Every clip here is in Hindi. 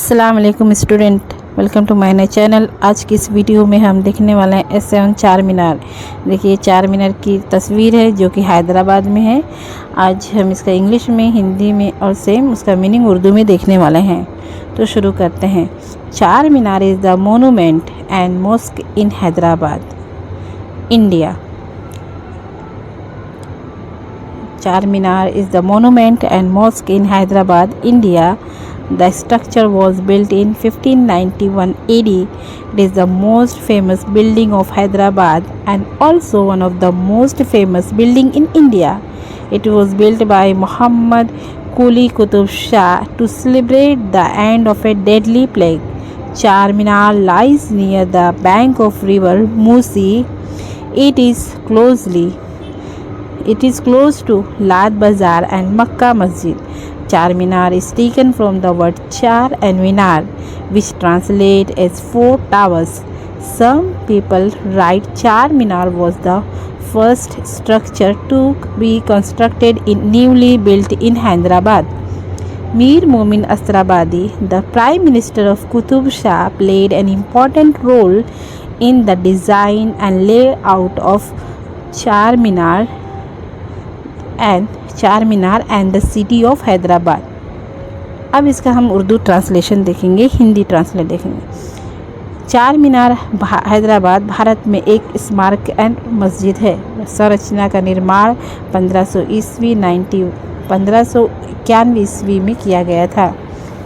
अस्सलाम वालेकुम स्टूडेंट, वेलकम टू माय नए चैनल। आज की इस वीडियो में हम देखने वाले हैं S7 चार मीनार। देखिए चार मीनार की तस्वीर है जो कि हैदराबाद में है। आज हम इसका इंग्लिश में, हिंदी में और सेम उसका मीनिंग उर्दू में देखने वाले हैं। तो शुरू करते हैं। Charminar is the monument and mosque in Hyderabad, India. Charminar is the monument and mosque in Hyderabad, India. The structure was built in 1591 AD. It is the most famous building of Hyderabad and also one of the most famous building in India. It was built by Muhammad Quli Qutub Shah to celebrate the end of a deadly plague. Charminar lies near the bank of river Musi. It is close to Lad Bazaar and Makkah Masjid. Charminar is taken from the word Char and Minar, which translate as four towers. Some people write Charminar was the first structure to be constructed in newly built in Hyderabad. Mir Momin Astrabadi, the Prime Minister of Qutub Shah, played an important role in the design and layout of Charminar and the city of Hyderabad. अब इसका हम उर्दू ट्रांसलेशन देखेंगे, हिंदी ट्रांसलेट देखेंगे। चार मीनार हैदराबाद भारत में एक स्मारक एंड मस्जिद है। संरचना का निर्माण 1591 ईस्वी में किया गया था।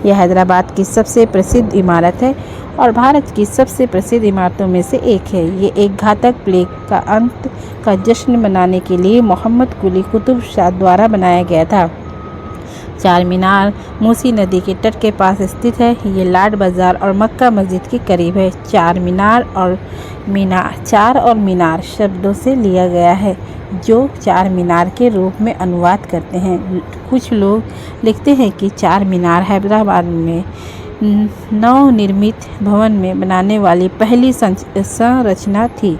यह हैदराबाद की सबसे प्रसिद्ध इमारत है और भारत की सबसे प्रसिद्ध इमारतों में से एक है। ये एक घातक प्लेग का अंत का जश्न मनाने के लिए मोहम्मद कुली कुतुब शाह द्वारा बनाया गया था। चार मीनार मूसी नदी के तट के पास स्थित है। ये लाड बाज़ार और मक्का मस्जिद के करीब है। चार और मीनार शब्दों से लिया गया है जो चार मीनार के रूप में अनुवाद करते हैं। कुछ लोग लिखते हैं कि चार मीनार हैदराबाद में नवनिर्मित भवन में बनाने वाली पहली संरचना थी।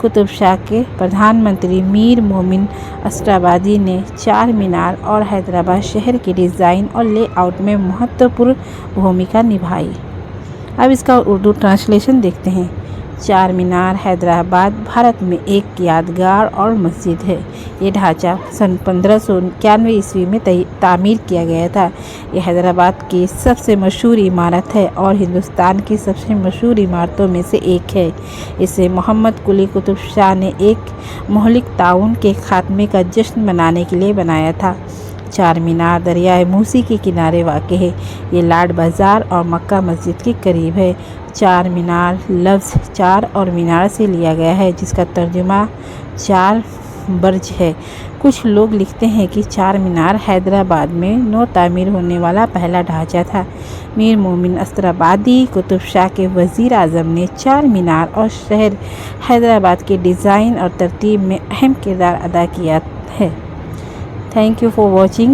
कुतुब शाह के प्रधानमंत्री मीर मोमिन अस्त्राबादी ने चार मीनार और हैदराबाद शहर के डिज़ाइन और लेआउट में महत्वपूर्ण भूमिका निभाई। अब इसका उर्दू ट्रांसलेशन देखते हैं। चार मीनार हैदराबाद भारत में एक यादगार और मस्जिद है। ये ढांचा सन 1591 ईस्वी में तामीर किया गया था। यह हैदराबाद की सबसे मशहूर इमारत है और हिंदुस्तान की सबसे मशहूर इमारतों में से एक है। इसे मोहम्मद कुली कुतुब शाह ने एक महलिक ताउन के खात्मे का जश्न मनाने के लिए बनाया था। चार मीनार दरियाए मूसी के किनारे वाक़ है। ये लाड बाज़ार और मक्का मस्जिद के करीब है। चार मीनार लफ्ज़ चार और मीनार से लिया गया है जिसका तर्जुमा चार बर्ज है। कुछ लोग लिखते हैं कि चार मीनार हैदराबाद में नौ तामीर होने वाला पहला ढांचा था। मीर मोमिन अस्त्राबादी कुतुब शाह के वज़ीर आज़म ने चार मीनार और शहर हैदराबाद के डिज़ाइन और तरतीब में अहम किरदार अदा किया है। Thank you for watching.